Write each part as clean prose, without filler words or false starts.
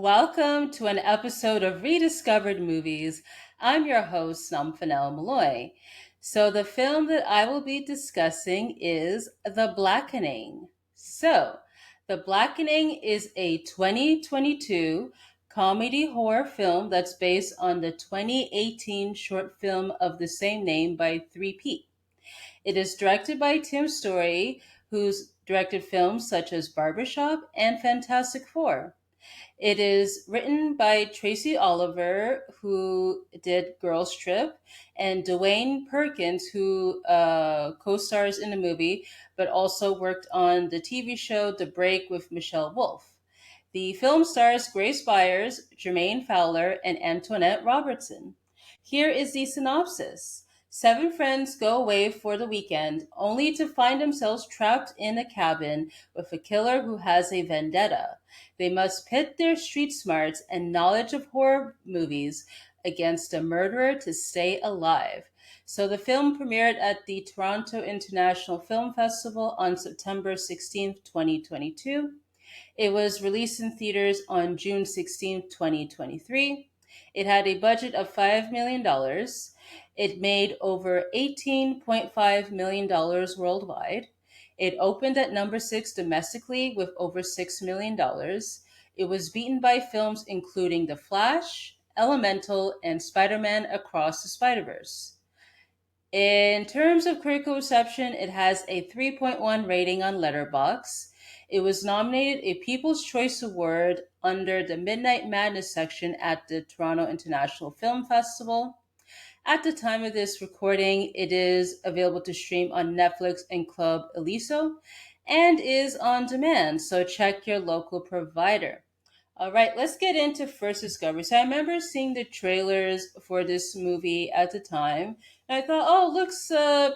Welcome to an episode of Rediscovered Movies. I'm your host, Nomfanelo Malloy. So, the film that I will be discussing is The Blackening. The Blackening is a 2022 comedy horror film that's based on the 2018 short film of the same name by 3P. It is directed by Tim Story, who's directed films such as Barbershop and Fantastic Four. It is written by Tracy Oliver, who did Girls Trip, and Dwayne Perkins, who co-stars in the movie, but also worked on the TV show The Break with Michelle Wolf. The film stars Grace Byers, Jermaine Fowler, and Antoinette Robertson. Here is the synopsis. Seven friends go away for the weekend, only to find themselves trapped in a cabin with a killer who has a vendetta. They must pit their street smarts and knowledge of horror movies against a murderer to stay alive. So the film premiered at the Toronto International Film Festival on September 16th, 2022. It was released in theaters on June 16th, 2023. It had a budget of $5 million. Dollars. It made over $18.5 million worldwide. It opened at number 6 domestically with over $6 million. It was beaten by films including The Flash, Elemental, and Spider-Man Across the Spider-Verse. In terms of critical reception, it has a 3.1 rating on Letterboxd. It was nominated a People's Choice Award under the Midnight Madness section at the Toronto International Film Festival. At the time of this recording, it is available to stream on Netflix and Club Eliso and is on demand, so check your local provider. All right, let's get into first discovery. So I remember seeing the trailers for this movie at the time, and I thought, oh, it looks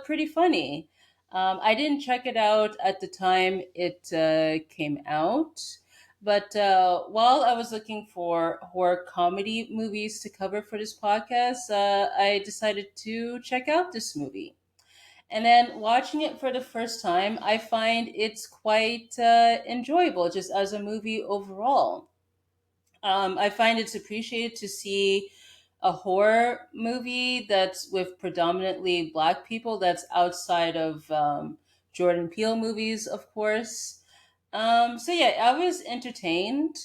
pretty funny. I didn't check it out at the time it came out, but while I was looking for horror comedy movies to cover for this podcast, I decided to check out this movie. And then watching it for the first time, I find it's quite enjoyable just as a movie overall. I find it's appreciated to see a horror movie that's with predominantly black people that's outside of Jordan Peele movies, of course. So yeah, I was entertained.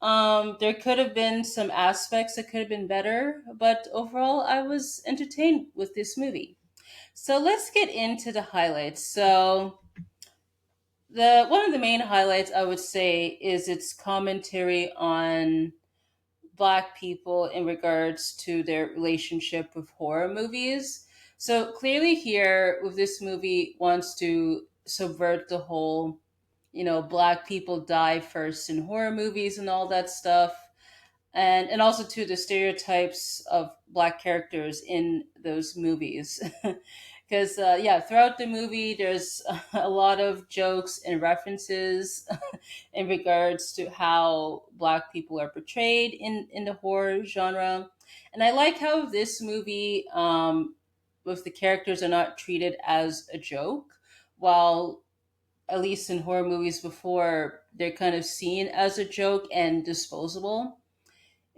There could have been some aspects that could have been better, but overall, I was entertained with this movie. So let's get into the highlights. So the one of the main highlights I would say is its commentary on black people in regards to their relationship with horror movies. So clearly here with this movie wants to subvert the whole, black people die first in horror movies and all that stuff. And also to the stereotypes of black characters in those movies. Because yeah, throughout the movie there's a lot of jokes and references in regards to how black people are portrayed in the horror genre. And I like how this movie, with the characters, are not treated as a joke, while at least in horror movies before, they're kind of seen as a joke and disposable.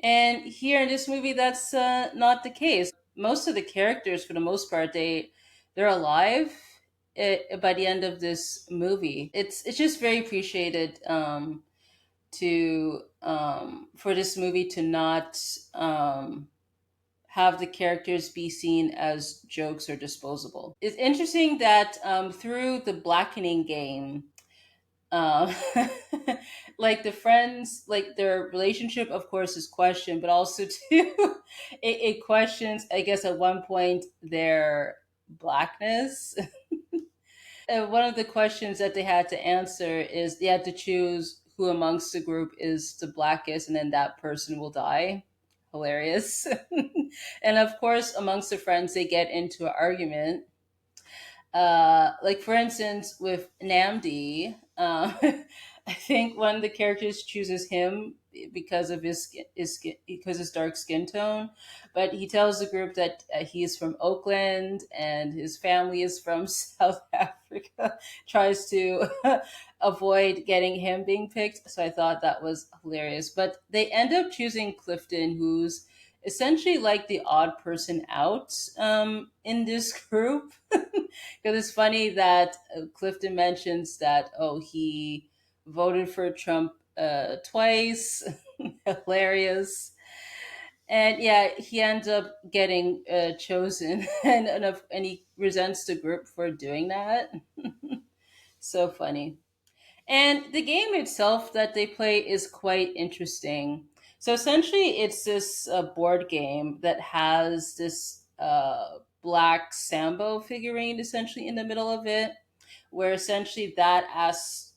And here in this movie, that's not the case. Most of the characters, for the most part, they're alive by the end of this movie. It's just very appreciated to for this movie to not have the characters be seen as jokes or disposable. It's interesting that through the Blackening game, um, like the friends, like their relationship, of course, is questioned, but also too, it questions, I guess, at one point their blackness. One of the questions that they had to answer is they had to choose who amongst the group is the blackest, and then that person will die. Hilarious. And of course, amongst the friends, they get into an argument. Like for instance, with Namdi, I think one of the characters chooses him because of his skin, because his dark skin tone. But he tells the group that he's from Oakland and his family is from South Africa. Tries to avoid getting him being picked. So I thought that was hilarious. But they end up choosing Clifton, who's essentially like the odd person out in this group. Because it's funny that Clifton mentions that, oh, he voted for Trump twice. Hilarious. And yeah, he ends up getting chosen, and he resents the group for doing that. So funny. And the game itself that they play is quite interesting. So essentially, it's this board game that has this black Sambo figurine essentially in the middle of it, where essentially that asks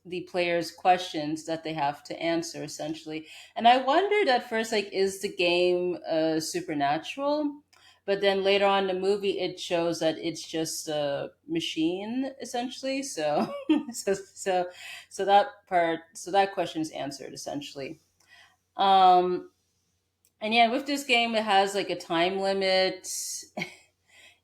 the players questions that they have to answer essentially. And I wondered at first, like, is the game supernatural? But then later on in the movie, it shows that it's just a machine essentially. So, so that part, so that question is answered essentially. Um, and yeah, with this game, it has like a time limit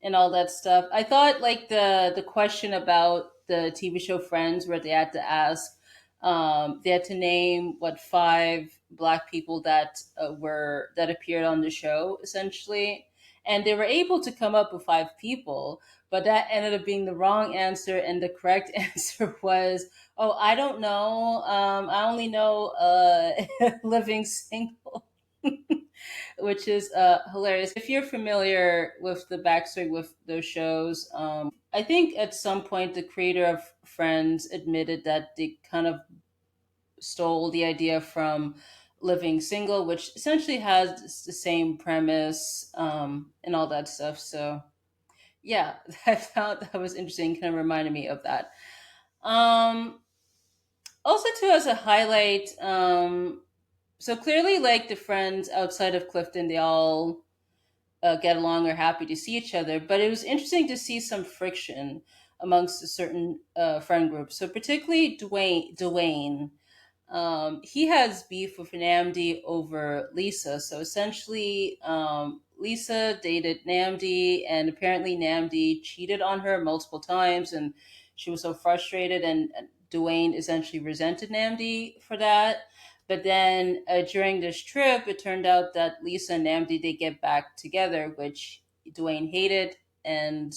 and all that stuff. I thought like the question about the TV show Friends, where they had to ask, they had to name what five black people that were that appeared on the show essentially, and they were able to come up with five people, but that ended up being the wrong answer, and the correct answer was, oh, I don't know, I only know living single. Which is hilarious. If you're familiar with the backstory with those shows, I think at some point the creator of Friends admitted that they kind of stole the idea from Living Single, which essentially has the same premise and all that stuff. So yeah, I found that was interesting. Kind of reminded me of that. Um, Also, too, as a highlight, so clearly, like the friends outside of Clifton, they all get along or happy to see each other. But it was interesting to see some friction amongst a certain friend group. So particularly Dwayne, he has beef with Namdi over Lisa. So essentially, Lisa dated Namdi, and apparently Namdi cheated on her multiple times, and she was so frustrated, and Dwayne essentially resented Namdi for that. But then during this trip, it turned out that Lisa and Namdi they get back together, which Dwayne hated, and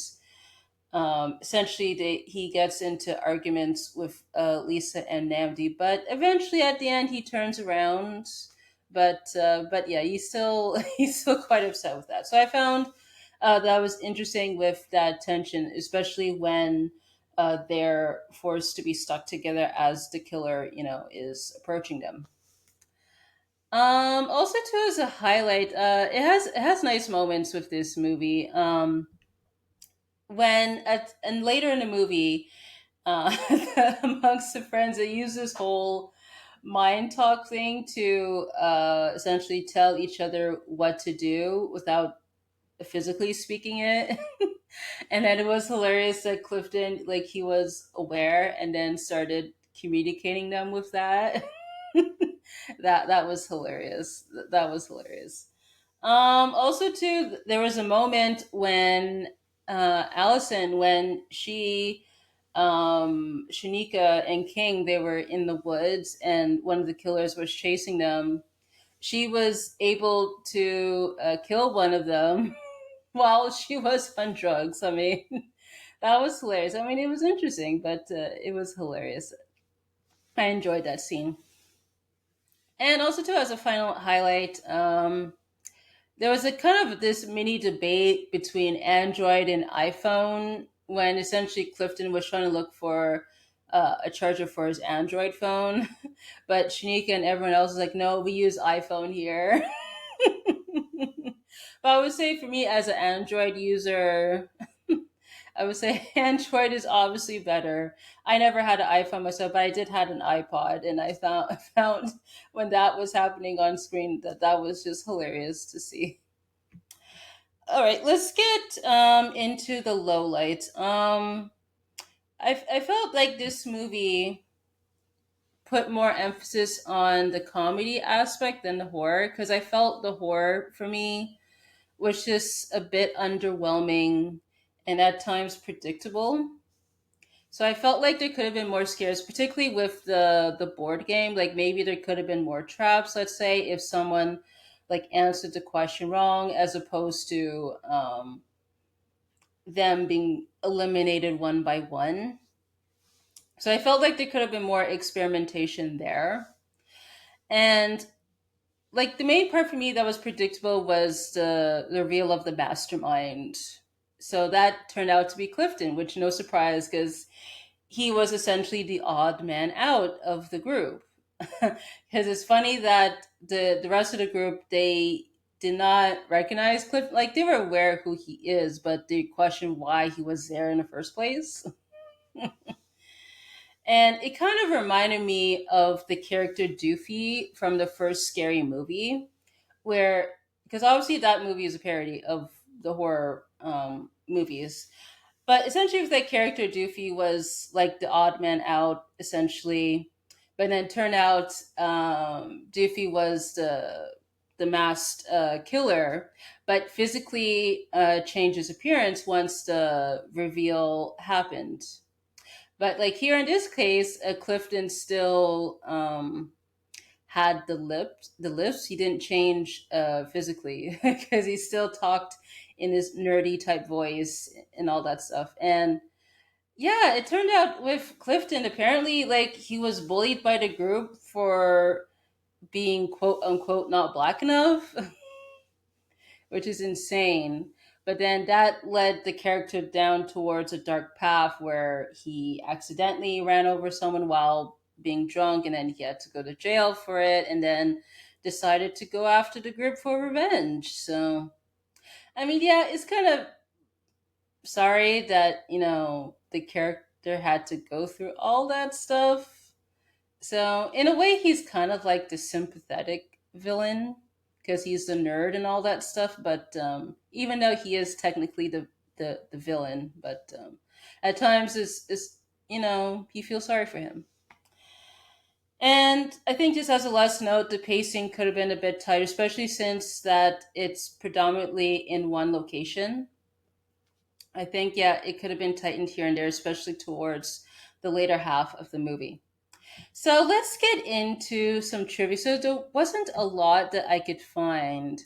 essentially he gets into arguments with Lisa and Namdi, but eventually at the end he turns around. But yeah, he's still he's still quite upset with that. So I found that was interesting with that tension, especially when they're forced to be stuck together as the killer, is approaching them. Also, too, as a highlight, it has nice moments with this movie. When at and later in the movie, uh, amongst the friends, they use this whole mind talk thing to essentially tell each other what to do without physically speaking it. And then it was hilarious that Clifton, like, he was aware and then started communicating them with that. That was hilarious. That was hilarious. Also, too, there was a moment when Allison, when Shanika and King, they were in the woods, and one of the killers was chasing them. She was able to kill one of them while she was on drugs. I mean, that was hilarious. I mean, it was interesting, but it was hilarious. I enjoyed that scene. And also, too, as a final highlight, there was a kind of this mini debate between Android and iPhone when essentially Clifton was trying to look for a charger for his Android phone, but Shanika and everyone else was like, "No, we use iPhone here." But I would say for me as an Android user, I would say Android is obviously better. I never had an iPhone myself, but I did had an iPod, and I found when that was happening on screen that was just hilarious to see. All right, let's get into the lowlights. I felt like this movie put more emphasis on the comedy aspect than the horror, because I felt the horror for me was just a bit underwhelming and at times predictable. So I felt like there could have been more scares, particularly with the board game. Like maybe there could have been more traps. Let's say if someone like answered the question wrong, as opposed to them being eliminated one by one. So I felt like there could have been more experimentation there. And like the main part for me that was predictable was the reveal of the mastermind. So that turned out to be Clifton, which no surprise because he was essentially the odd man out of the group. Because it's funny that the rest of the group, they did not recognize Cliff. Like they were aware who he is, but they questioned why he was there in the first place. And it kind of reminded me of the character Doofy from the first Scary Movie, where because obviously that movie is a parody of the horror movies. But essentially, if that character Doofy was like the odd man out, essentially, but then it turned out Doofy was the masked killer, but physically changed his appearance once the reveal happened. But like here in this case, Clifton still had the lips. He didn't change physically because he still talked in his nerdy type voice and all that stuff. And yeah, it turned out with Clifton, apparently, like he was bullied by the group for being quote unquote not black enough, which is insane. But then that led the character down towards a dark path where he accidentally ran over someone while being drunk, and then he had to go to jail for it, and then decided to go after the group for revenge. So, I mean, yeah, it's kind of sorry that, the character had to go through all that stuff. So, in a way, he's kind of like the sympathetic villain because he's the nerd and all that stuff. But even though he is technically the villain, but at times is you feel sorry for him. And I think just as a last note, the pacing could have been a bit tighter, especially since that it's predominantly in one location. I think yeah, it could have been tightened here and there, especially towards the later half of the movie. So let's get into some trivia. So there wasn't a lot that I could find.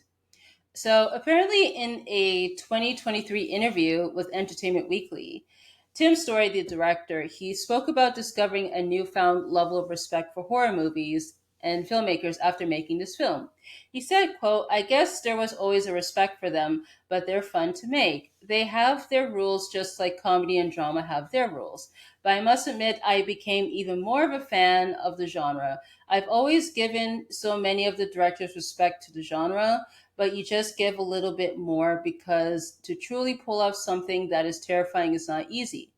So apparently, in a 2023 interview with Entertainment Weekly, Tim Story, the director, he spoke about discovering a newfound level of respect for horror movies and filmmakers after making this film. He said, quote, I guess there was always a respect for them, but they're fun to make. They have their rules just like comedy and drama have their rules. But I must admit, I became even more of a fan of the genre. I've always given so many of the directors respect to the genre, but you just give a little bit more because to truly pull off something that is terrifying is not easy.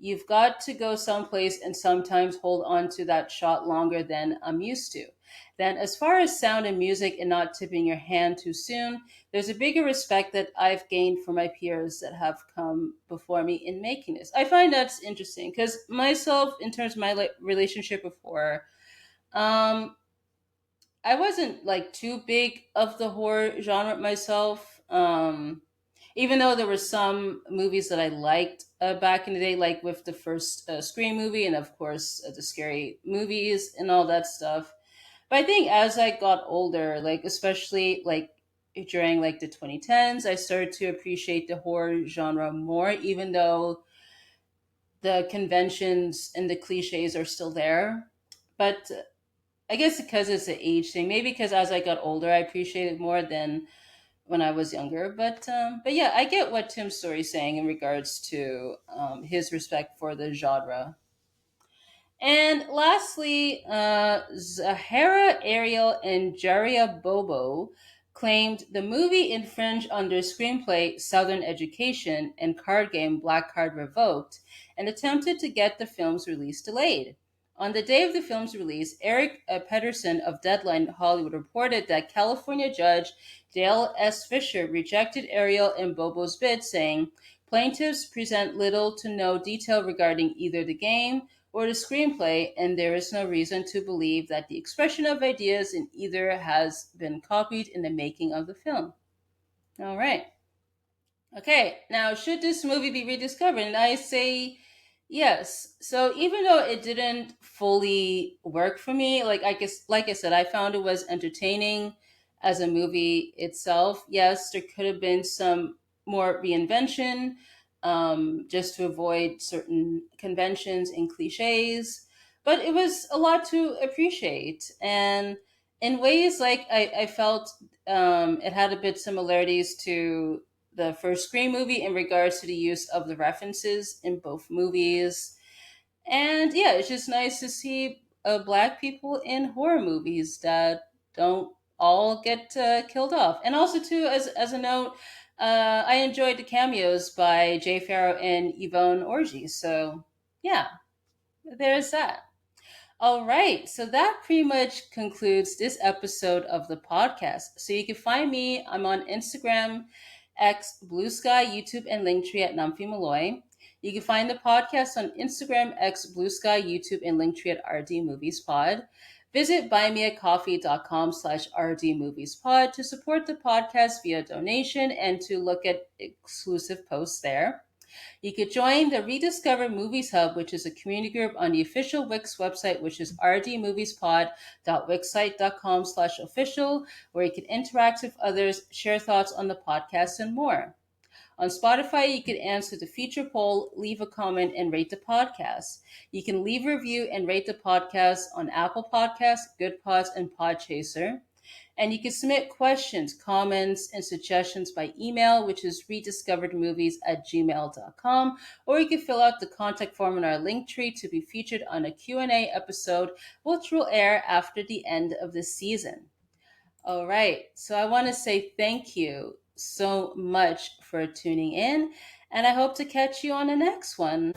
You've got to go someplace and sometimes hold on to that shot longer than I'm used to. Then, as far as sound and music and not tipping your hand too soon, there's a bigger respect that I've gained for my peers that have come before me in making this. I find that's interesting because myself, in terms of my relationship with horror, um, I wasn't like too big of the horror genre myself. Even though there were some movies that I liked back in the day, like with the first Scream movie, and of course the scary movies and all that stuff. But I think as I got older, like especially like during like the 2010s, I started to appreciate the horror genre more, even though the conventions and the cliches are still there. But I guess because it's an age thing, maybe because as I got older, I appreciate it more than when I was younger. But yeah, I get what Tim Story's saying in regards to his respect for the genre. And lastly, Zahara Ariel and Jaria Bobo claimed the movie infringed on their screenplay Southern Education and card game Black Card Revoked and attempted to get the film's release delayed. On the day of the film's release, Eric Pedersen of Deadline Hollywood reported that California Judge Dale S. Fisher rejected Ariel and Bobo's bid, saying, plaintiffs present little to no detail regarding either the game or the screenplay, and there is no reason to believe that the expression of ideas in either has been copied in the making of the film. All right. Okay, now should this movie be rediscovered? And I say yes. So even though it didn't fully work for me, like I said, I found it was entertaining as a movie itself. Yes, there could have been some more reinvention, just to avoid certain conventions and cliches, but it was a lot to appreciate. And in ways, I felt it had a bit similarities to the first Scream movie in regards to the use of the references in both movies. And yeah, it's just nice to see black people in horror movies that don't all get killed off. And also, too, as a note, I enjoyed the cameos by Jay Farrow and Yvonne Orji. So yeah, there's that. All right, so that pretty much concludes this episode of the podcast. So you can find me. I'm on Instagram, X, Blue Sky, YouTube, and Linktree at Numphy Malloy. You can find the podcast on Instagram, X, Blue Sky, YouTube, and Linktree at RD Movies Pod. Visit buymeacoffee.com/RD Movies Pod to support the podcast via donation and to look at exclusive posts there. You could join the Rediscovered Movies Hub, which is a community group on the official Wix website, which is rdmoviespod.wixsite.com/official, where you can interact with others, share thoughts on the podcast, and more. On Spotify, you can answer the feature poll, leave a comment, and rate the podcast. You can leave a review and rate the podcast on Apple Podcasts, Good Pods, and Podchaser. And you can submit questions, comments, and suggestions by email, which is rediscoveredmovies@gmail.com, or you can fill out the contact form in our link tree to be featured on a Q&A episode, which will air after the end of the season. All right, so I want to say thank you so much for tuning in, and I hope to catch you on the next one.